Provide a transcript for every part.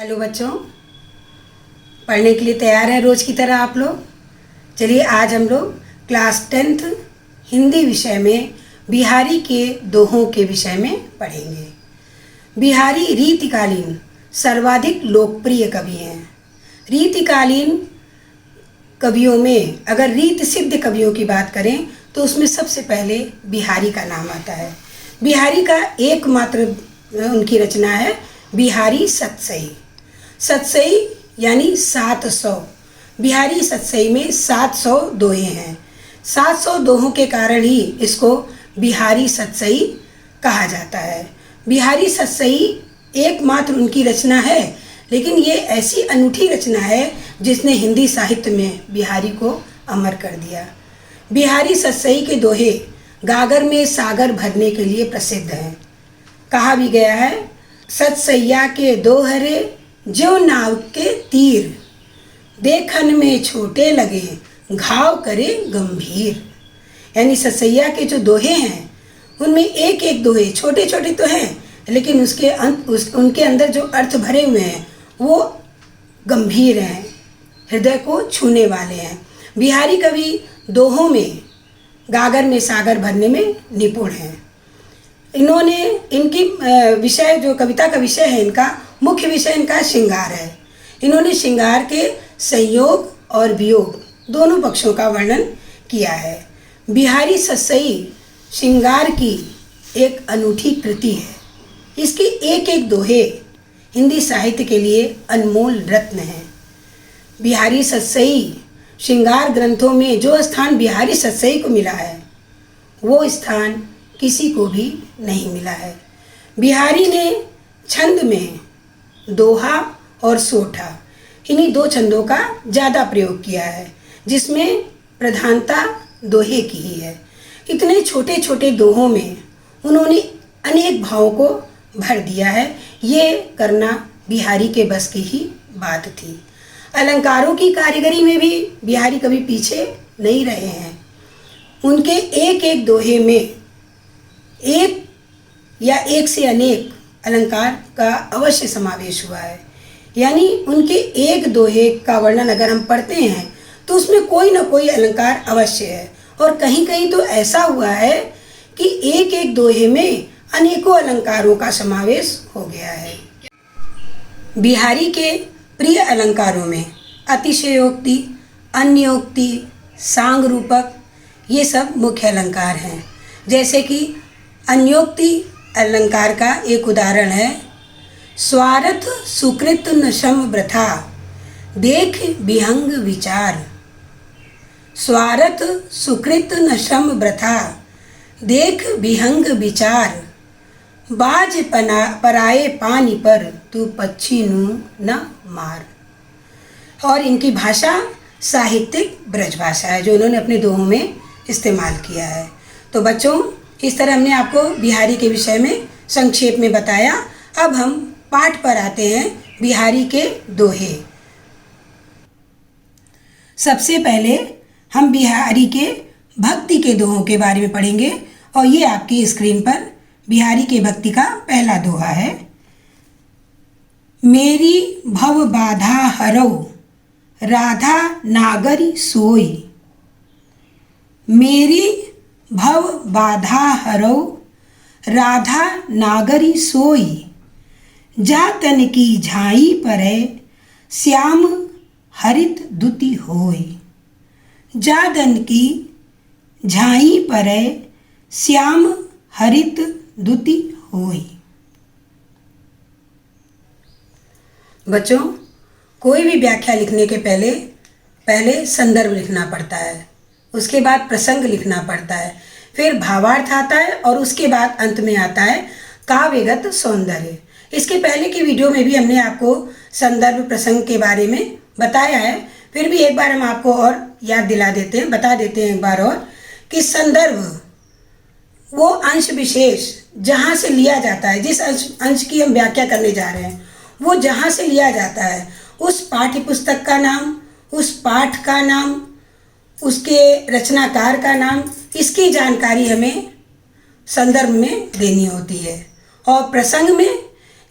Hello बच्चों, पढ़ने के लिए तैयार हैं रोज़ की तरह आप लोग। चलिए आज हम लोग क्लास 10th हिंदी विषय में बिहारी के दोहों के विषय में पढ़ेंगे। बिहारी रीतिकालीन सर्वाधिक लोकप्रिय कवि हैं। रीतिकालीन कवियों में अगर रीत सिद्ध कवियों की बात करें तो उसमें सबसे पहले बिहारी का नाम आता है। बिहारी का एकमात्र उनकी रचना है बिहारी सतसई। सतसई यानी 700। बिहारी सतसई में 700 दोहे हैं। 700 दोहों के कारण ही इसको बिहारी सतसई कहा जाता है। बिहारी सतसई एकमात्र उनकी रचना है, लेकिन ये ऐसी अनूठी रचना है जिसने हिंदी साहित्य में बिहारी को अमर कर दिया। बिहारी सतसई के दोहे गागर में सागर भरने के लिए प्रसिद्ध हैं। कहा भी गया है, सतसैया के दोहरे ज्यों नाव के तीर, देखन में छोटे लगे घाव करे गंभीर। यानी सतसैया के जो दोहे हैं उनमें एक एक दोहे छोटे छोटे तो हैं, लेकिन उनके अंदर जो अर्थ भरे हुए हैं वो गंभीर हैं, हृदय को छूने वाले हैं। बिहारी कवि दोहों में गागर में सागर भरने में निपुण हैं। इन्होंने इनकी विषय जो कविता का विषय है, इनका मुख्य विषय इनका श्रृंगार है। इन्होंने श्रृंगार के संयोग और वियोग दोनों पक्षों का वर्णन किया है। बिहारी सतसई श्रृंगार की एक अनूठी कृति है। इसके एक एक दोहे हिंदी साहित्य के लिए अनमोल रत्न हैं। बिहारी सतसई श्रृंगार ग्रंथों में जो स्थान बिहारी सतसई को मिला है वो स्थान किसी को भी नहीं मिला है। बिहारी ने छंद में दोहा और सोठा, इन्हीं दो छंदों का ज़्यादा प्रयोग किया है, जिसमें प्रधानता दोहे की ही है। इतने छोटे छोटे दोहों में उन्होंने अनेक भावों को भर दिया है। ये करना बिहारी के बस की ही बात थी। अलंकारों की कारीगरी में भी बिहारी कभी पीछे नहीं रहे हैं। उनके एक एक दोहे में एक या एक से अनेक अलंकार का अवश्य समावेश हुआ है। यानी उनके एक दोहे का वर्णन अगर हम पढ़ते हैं तो उसमें कोई ना कोई अलंकार अवश्य है, और कहीं कहीं तो ऐसा हुआ है कि एक एक दोहे में अनेकों अलंकारों का समावेश हो गया है। बिहारी के प्रिय अलंकारों में अतिशयोक्ति, अन्योक्ति, सांग रूपक ये सब मुख्य अलंकार हैं। जैसे कि अन्योक्ति अलंकार का एक उदाहरण है, स्वार्थ सुकृत न शम वृथा, देख विहंग विचार। स्वार्थ सुकृत न शम वृथा, देख विहंग विचार। बाज पराए पानी पर, तू पक्षी नू न मार। और इनकी भाषा साहित्यिक ब्रज भाषा है जो उन्होंने अपने दोहों में इस्तेमाल किया है। तो बच्चों, इस तरह हमने आपको बिहारी के विषय में संक्षेप में बताया। अब हम पाठ पर आते हैं, बिहारी के दोहे। सबसे पहले हम बिहारी के भक्ति के दोहों के बारे में पढ़ेंगे, और ये आपकी स्क्रीन पर बिहारी के भक्ति का पहला दोहा है। मेरी भव बाधा हरौ, राधा नागरी सोई। मेरी भव बाधा हरौ, राधा नागरी सोई। जातन की झाई परै, श्याम हरित दुति होय। जातन की झाई परै, श्याम हरित दुति होय। बच्चों, कोई भी व्याख्या लिखने के पहले संदर्भ लिखना पड़ता है, उसके बाद प्रसंग लिखना पड़ता है, फिर भावार्थ आता है, और उसके बाद अंत में आता है काव्यगत सौंदर्य। इसके पहले की वीडियो में भी हमने आपको संदर्भ प्रसंग के बारे में बताया है। फिर भी एक बार हम आपको और याद दिला देते हैं, बता देते हैं एक बार और, कि संदर्भ वो अंश विशेष जहाँ से लिया जाता है, जिस अंश की हम व्याख्या करने जा रहे हैं वो जहाँ से लिया जाता है, उस पाठ्य पुस्तक का नाम, उस पाठ का नाम, उसके रचनाकार का नाम, इसकी जानकारी हमें संदर्भ में देनी होती है। और प्रसंग में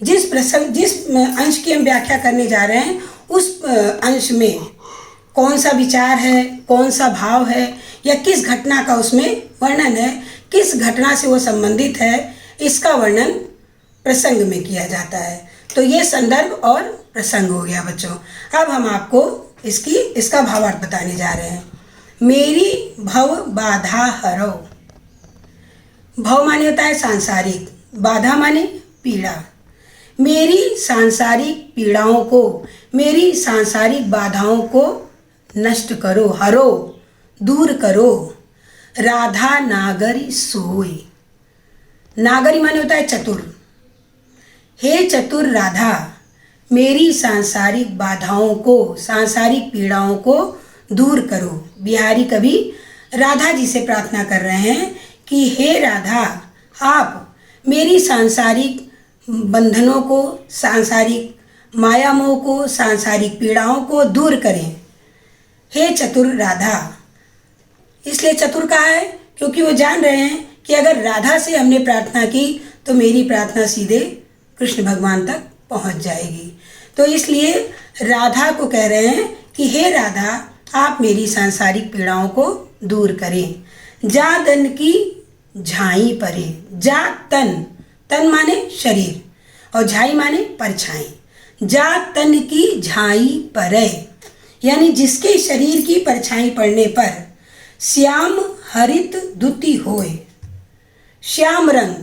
जिस अंश की हम व्याख्या करने जा रहे हैं उस अंश में कौन सा विचार है, कौन सा भाव है, या किस घटना का उसमें वर्णन है, किस घटना से वो संबंधित है, इसका वर्णन प्रसंग में किया जाता है। तो ये संदर्भ और प्रसंग हो गया बच्चों। अब हम आपको इसका भावार्थ बताने जा रहे हैं। मेरी भव बाधा हरो। भव माने होता है सांसारिक, बाधा माने पीड़ा। मेरी सांसारिक पीड़ाओं को, मेरी सांसारिक बाधाओं को नष्ट करो, हरो, दूर करो। राधा नागरी सोई। नागरी माने होता है चतुर। हे चतुर राधा, मेरी सांसारिक बाधाओं को, सांसारिक पीड़ाओं को दूर करो। बिहारी कवि राधा जी से प्रार्थना कर रहे हैं कि हे राधा, आप मेरी सांसारिक बंधनों को, सांसारिक माया मोह को, सांसारिक पीड़ाओं को दूर करें। हे चतुर राधा, इसलिए चतुर कहा है क्योंकि वो जान रहे हैं कि अगर राधा से हमने प्रार्थना की तो मेरी प्रार्थना सीधे कृष्ण भगवान तक पहुंच जाएगी। तो इसलिए राधा को कह रहे हैं कि हे राधा, आप मेरी सांसारिक पीड़ाओं को दूर करें। जा तन की झाई परे। जा तन, तन माने शरीर और झाई माने परछाई। जा तन की झाई परे, यानी जिसके शरीर की परछाई पड़ने पर श्याम हरित दुति होए। श्याम रंग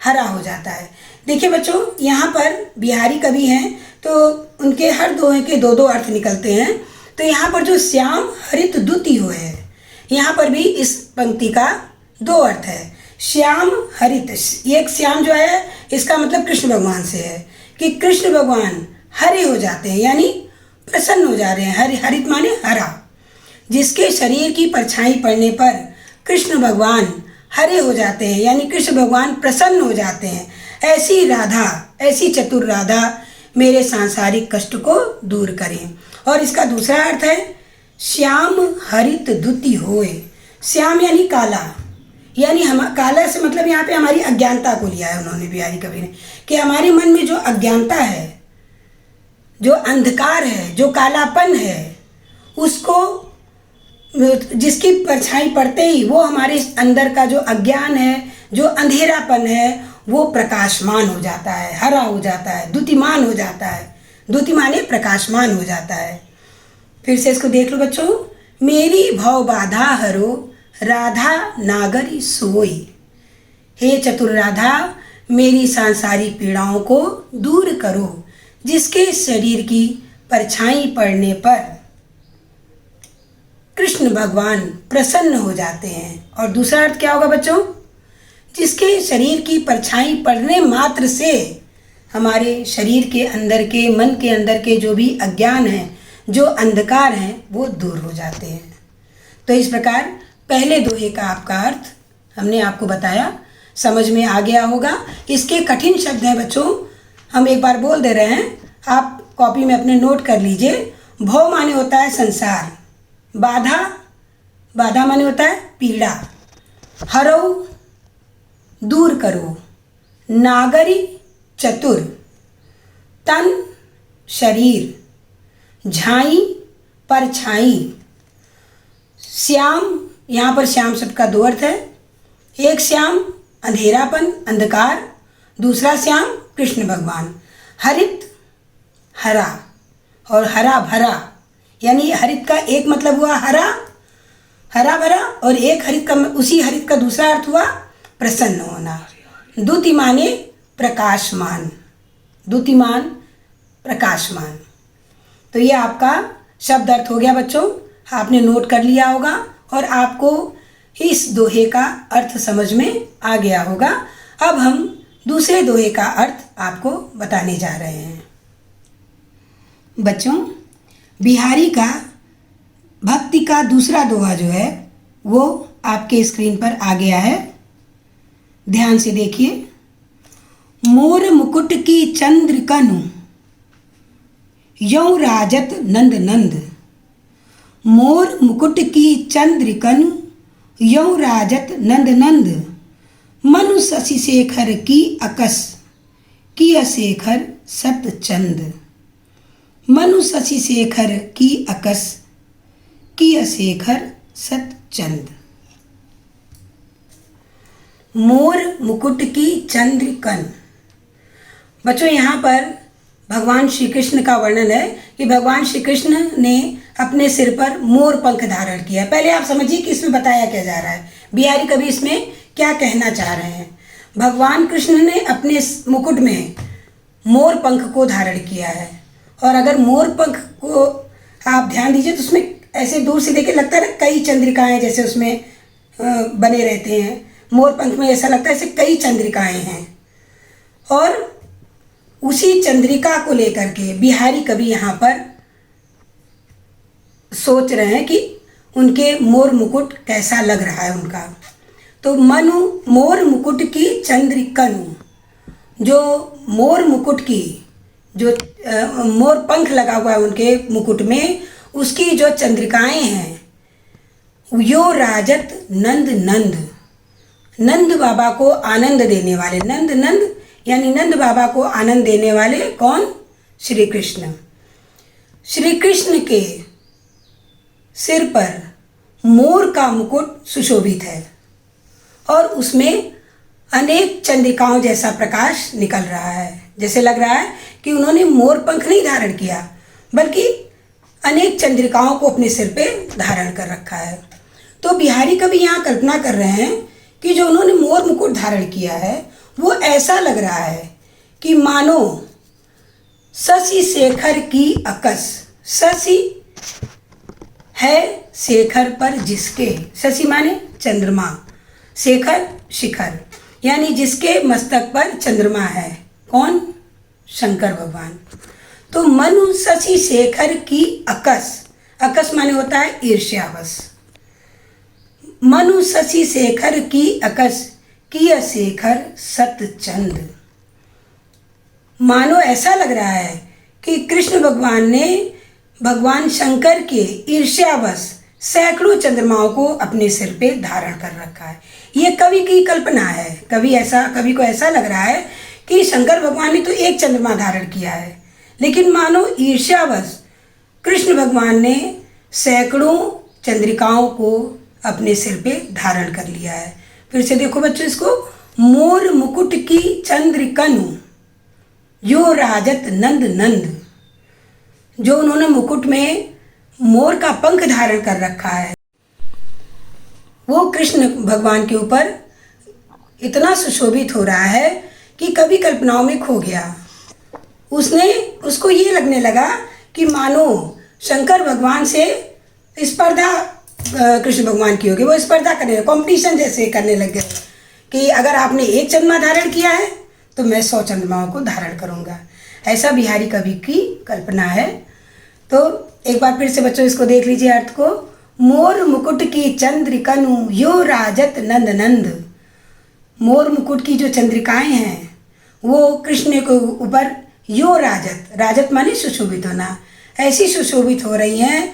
हरा हो जाता है। देखिए बच्चों, यहाँ पर बिहारी कवि हैं तो उनके हर दोहे के दो दो अर्थ निकलते हैं। तो यहाँ पर जो श्याम हरित दुति होए है, यहाँ पर भी इस पंक्ति का दो अर्थ है। श्याम हरित, एक श्याम जो है इसका मतलब कृष्ण भगवान से है कि कृष्ण भगवान हरे हो जाते हैं, यानी प्रसन्न हो जा रहे हैं। हरित माने हरा। जिसके शरीर की परछाई पड़ने पर कृष्ण भगवान हरे हो जाते हैं, यानी कृष्ण भगवान प्रसन्न हो जाते हैं। ऐसी राधा, ऐसी चतुर राधा मेरे सांसारिक कष्ट को दूर करें। और इसका दूसरा अर्थ है श्याम हरित दुति होए। श्याम यानी काला, यानी हम काला से मतलब यहाँ पे हमारी अज्ञानता को लिया है उन्होंने, बिहारी कवि ने, कि हमारे मन में जो अज्ञानता है, जो अंधकार है, जो कालापन है, उसको, जिसकी परछाई पड़ते ही वो हमारे अंदर का जो अज्ञान है, जो अंधेरापन है, वो प्रकाशमान हो जाता है, हरा हो जाता है, द्युतिमान हो जाता है। द्युति माने प्रकाशमान हो जाता है। फिर से इसको देख लो बच्चों। मेरी भव बाधा हरो, राधा नागरी सोई। हे चतुर राधा, मेरी सांसारिक पीड़ाओं को दूर करो। जिसके शरीर की परछाई पड़ने पर कृष्ण भगवान प्रसन्न हो जाते हैं। और दूसरा अर्थ क्या होगा बच्चों? जिसके शरीर की परछाई पड़ने मात्र से हमारे शरीर के अंदर के, मन के अंदर के जो भी अज्ञान हैं, जो अंधकार हैं, वो दूर हो जाते हैं। तो इस प्रकार पहले दोहे का आपका अर्थ हमने आपको बताया, समझ में आ गया होगा। इसके कठिन शब्द हैं बच्चों, हम एक बार बोल दे रहे हैं, आप कॉपी में अपने नोट कर लीजिए। भव माने होता है संसार, बाधा, बाधा माने होता है पीड़ा, हरो दूर करो, नागरी चतुर, तन शरीर, झाई परछाई, श्याम, यहाँ पर श्याम शब्द का दो अर्थ है। एक श्याम अंधेरापन, अंधकार, दूसरा श्याम कृष्ण भगवान। हरित हरा और हरा भरा, यानी हरित का एक मतलब हुआ हरा, हरा भरा, और एक हरित का, उसी हरित का दूसरा अर्थ हुआ प्रसन्न होना। द्युति माने प्रकाशमान, द्युतिमान प्रकाशमान। तो ये आपका शब्द अर्थ हो गया बच्चों, आपने नोट कर लिया होगा और आपको इस दोहे का अर्थ समझ में आ गया होगा। अब हम दूसरे दोहे का अर्थ आपको बताने जा रहे हैं। बच्चों, बिहारी का भक्ति का दूसरा दोहा जो है वो आपके स्क्रीन पर आ गया है, ध्यान से देखिए। मोर मुकुट की चंद्र कनु, यौ राजत नंद नंद। मोर मुकुट की चंद्र कनु, यौ राजत नंद नंद। मनु शशि शेखर की अकस, किय शेखर सत चंद। मनु शशि शेखर की अकस, किय शेखर सत चंद। मोर मुकुट की चंद्र कन। बच्चों यहाँ पर भगवान श्री कृष्ण का वर्णन है कि भगवान श्री कृष्ण ने अपने सिर पर मोर पंख धारण किया। पहले आप समझिए कि इसमें बताया क्या जा रहा है, बिहारी कवि इसमें क्या कहना चाह रहे हैं। भगवान कृष्ण ने अपने मुकुट में मोर पंख को धारण किया है, और अगर मोर पंख को आप ध्यान दीजिए तो उसमें ऐसे दूर से देखे लगता है ना कई चंद्रिकाएं जैसे उसमें बने रहते हैं। मोर पंख में ऐसा लगता है जैसे कई चंद्रिकाएं हैं, और उसी चंद्रिका को लेकर के बिहारी कवि यहाँ पर सोच रहे हैं कि उनके मोर मुकुट कैसा लग रहा है उनका। तो मनु मोर मुकुट की चंद्रिकनु, जो मोर मुकुट की जो मोर पंख लगा हुआ है उनके मुकुट में, उसकी जो चंद्रिकाएं हैं यो राजत नंद नंद। नंद बाबा को आनंद देने वाले, नंद नंद यानी नंद बाबा को आनंद देने वाले कौन? श्री कृष्ण। श्री कृष्ण के सिर पर मोर का मुकुट सुशोभित है और उसमें अनेक चंद्रिकाओं जैसा प्रकाश निकल रहा है। जैसे लग रहा है कि उन्होंने मोर पंख नहीं धारण किया, बल्कि अनेक चंद्रिकाओं को अपने सिर पे धारण कर रखा है। तो बिहारी कवि यहाँ कल्पना कर रहे हैं कि जो उन्होंने मोर मुकुट धारण किया है वो ऐसा लग रहा है कि मानो शशि शेखर की अकस। शशि है शेखर पर जिसके, शशि माने चंद्रमा, शेखर शिखर, यानी जिसके मस्तक पर चंद्रमा है। कौन? शंकर भगवान। तो मनु शशि शेखर की अकस, अकस माने होता है ईर्ष्यावश। मनु शशि शेखर की अकस, किय शेखर सत चंद। मानो ऐसा लग रहा है कि कृष्ण भगवान ने भगवान शंकर के ईर्ष्यावश सैकड़ों चंद्रमाओं को अपने सिर पे धारण कर रखा है। ये कवि की कल्पना है। कवि को ऐसा लग रहा है कि शंकर भगवान ने तो एक चंद्रमा धारण किया है, लेकिन मानो ईर्ष्यावश कृष्ण भगवान ने सैकड़ों चंद्रिकाओं को अपने सिर पे धारण कर लिया है। फिर से देखो बच्चों इसको, मोर मुकुट की चंद्रिकनु यो राजत नंद नंद। जो उन्होंने मुकुट में मोर का पंख धारण कर रखा है वो कृष्ण भगवान के ऊपर इतना सुशोभित हो रहा है कि कवि कल्पनाओं में खो गया। उसको ये लगने लगा कि मानो शंकर भगवान से स्पर्धा कृष्ण भगवान की होगी। वो स्पर्धा करने लगे, कॉम्पिटिशन जैसे करने लग गए कि अगर आपने एक चंद्रमा धारण किया है तो मैं 100 चंद्रमाओं को धारण करूँगा। ऐसा बिहारी कवि की कल्पना है। तो एक बार फिर से बच्चों इसको देख लीजिए अर्थ को। मोर मुकुट की चंद्रिकनु यो राजत नंद नंद। मोर मुकुट की जो चंद्रिकाएं हैं वो कृष्ण के ऊपर यो राजत, राजत माने सुशोभित होना, ऐसी सुशोभित हो रही हैं,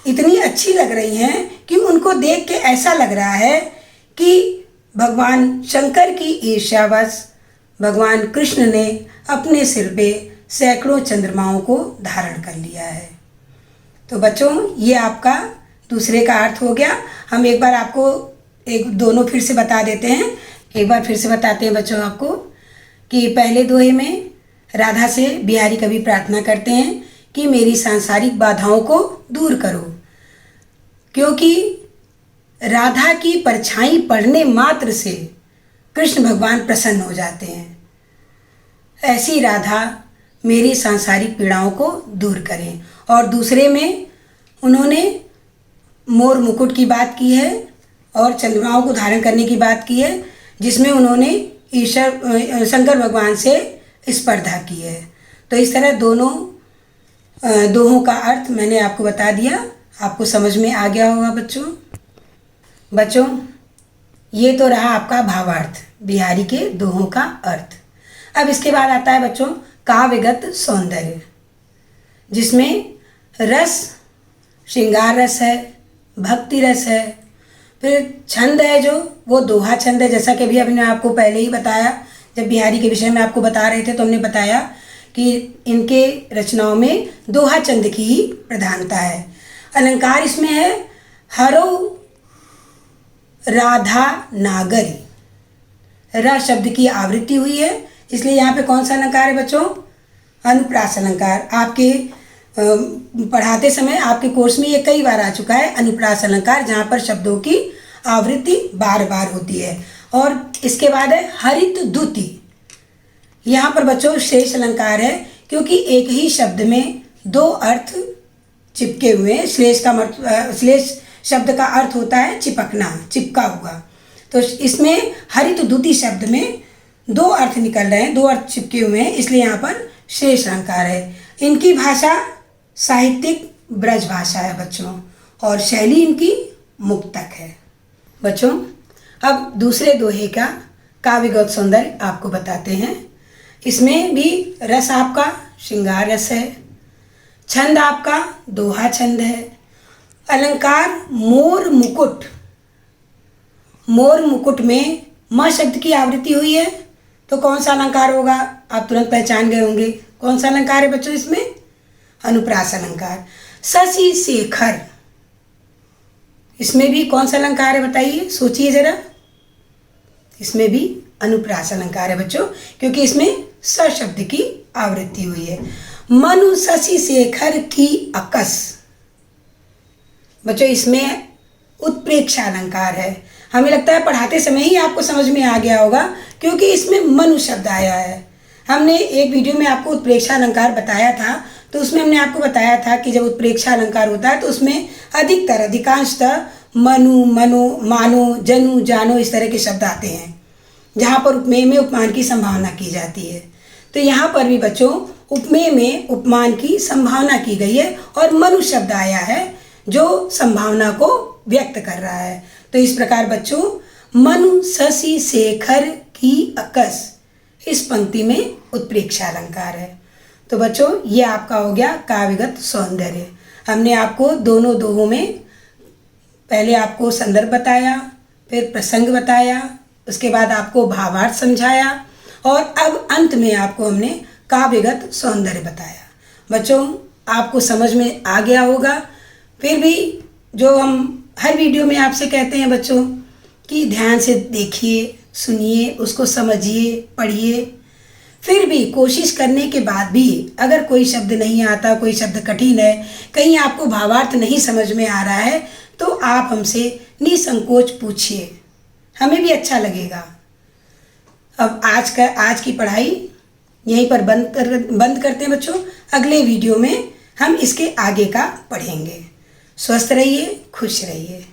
इतनी अच्छी लग रही हैं कि उनको देख के ऐसा लग रहा है कि भगवान शंकर की ईर्ष्यावश भगवान कृष्ण ने अपने सिर पे सैकड़ों चंद्रमाओं को धारण कर लिया है। तो बच्चों ये आपका दूसरे का अर्थ हो गया। हम एक बार आपको दोनों फिर से बता देते हैं। एक बार फिर से बताते हैं बच्चों आपको कि पहले दोहे में राधा से बिहारी कवि प्रार्थना करते हैं कि मेरी सांसारिक बाधाओं को दूर करो, क्योंकि राधा की परछाई पड़ने मात्र से कृष्ण भगवान प्रसन्न हो जाते हैं। ऐसी राधा मेरी सांसारिक पीड़ाओं को दूर करें। और दूसरे में उन्होंने मोर मुकुट की बात की है और चंद्रमाओं को धारण करने की बात की है, जिसमें उन्होंने ईश्वर शंकर भगवान से स्पर्धा की है। तो इस तरह दोनों दोहों का अर्थ मैंने आपको बता दिया। आपको समझ में आ गया होगा बच्चों ये तो रहा आपका भावार्थ, बिहारी के दोहों का अर्थ। अब इसके बाद आता है बच्चों काव्यगत सौंदर्य, जिसमें रस श्रृंगार रस है, भक्ति रस है, फिर छंद है जो वो दोहा छंद है, जैसा कि अभी मैं आपको पहले ही बताया, जब बिहारी के विषय में आपको बता रहे थे तो हमने बताया कि इनके रचनाओं में दोहा चंद की ही प्रधानता है। अलंकार इसमें है हरो राधा नागरी, र शब्द की आवृत्ति हुई है, इसलिए यहाँ पे कौन सा अलंकार है बच्चों? अनुप्रास अलंकार। आपके पढ़ाते समय आपके कोर्स में ये कई बार आ चुका है, अनुप्रास अलंकार, जहाँ पर शब्दों की आवृत्ति बार बार होती है। और इसके बाद है हरित द्युति। यहाँ पर बच्चों शेष अलंकार है, क्योंकि एक ही शब्द में दो अर्थ चिपके हुए हैं। श्लेष शब्द का अर्थ होता है चिपकना, चिपका हुआ। तो इसमें हरित द्युति शब्द में दो अर्थ निकल रहे हैं, दो अर्थ चिपके हुए हैं, इसलिए यहाँ पर शेष अलंकार है। इनकी भाषा साहित्यिक ब्रज भाषा है बच्चों, और शैली इनकी मुक्तक है। बच्चों अब दूसरे दोहे का काव्यगत सौंदर्य आपको बताते हैं। इसमें भी रस आपका श्रृंगार रस है, छंद आपका दोहा छंद है, अलंकार मोर मुकुट। मोर मुकुट में म शब्द की आवृत्ति हुई है, तो कौन सा अलंकार होगा? आप तुरंत पहचान गए होंगे। कौन सा अलंकार है बच्चों इसमें? अनुप्रास अलंकार। शशि शेखर, इसमें भी कौन सा अलंकार है बताइए, सोचिए जरा। इसमें भी अनुप्रास अलंकार है बच्चों, क्योंकि इसमें स शब्द की आवृत्ति हुई है। मनु शशि शेखर की अकस, बच्चों इसमें उत्प्रेक्षा अलंकार है। हमें लगता है पढ़ाते समय ही आपको समझ में आ गया होगा, क्योंकि इसमें मनु शब्द आया है। हमने एक वीडियो में आपको उत्प्रेक्षा अलंकार बताया था, तो उसमें हमने आपको बताया था कि जब उत्प्रेक्षा अलंकार होता है तो उसमें अधिकांशतः मनु, मनो, मानो, जनु, जानो इस तरह के शब्द आते हैं, जहाँ पर उपमेय में उपमान की संभावना की जाती है। तो यहाँ पर भी बच्चों उपमेय में उपमान की संभावना की गई है, और मनु शब्द आया है जो संभावना को व्यक्त कर रहा है। तो इस प्रकार बच्चों मनु शशि शेखर की अकस, इस पंक्ति में उत्प्रेक्षा अलंकार है। तो बच्चों ये आपका हो गया काव्यगत सौंदर्य। हमने आपको दोनों दोहों में पहले आपको संदर्भ बताया, फिर प्रसंग बताया, उसके बाद आपको भावार्थ समझाया, और अब अंत में आपको हमने काव्यगत सौंदर्य बताया। बच्चों आपको समझ में आ गया होगा। फिर भी जो हम हर वीडियो में आपसे कहते हैं बच्चों कि ध्यान से देखिए, सुनिए, उसको समझिए, पढ़िए। फिर भी कोशिश करने के बाद भी अगर कोई शब्द नहीं आता, कोई शब्द कठिन है, कहीं आपको भावार्थ नहीं समझ में आ रहा है, तो आप हमसे निसंकोच पूछिए, हमें भी अच्छा लगेगा। अब आज की पढ़ाई यहीं पर बंद करते हैं बच्चों। अगले वीडियो में हम इसके आगे का पढ़ेंगे। स्वस्थ रहिए, खुश रहिए।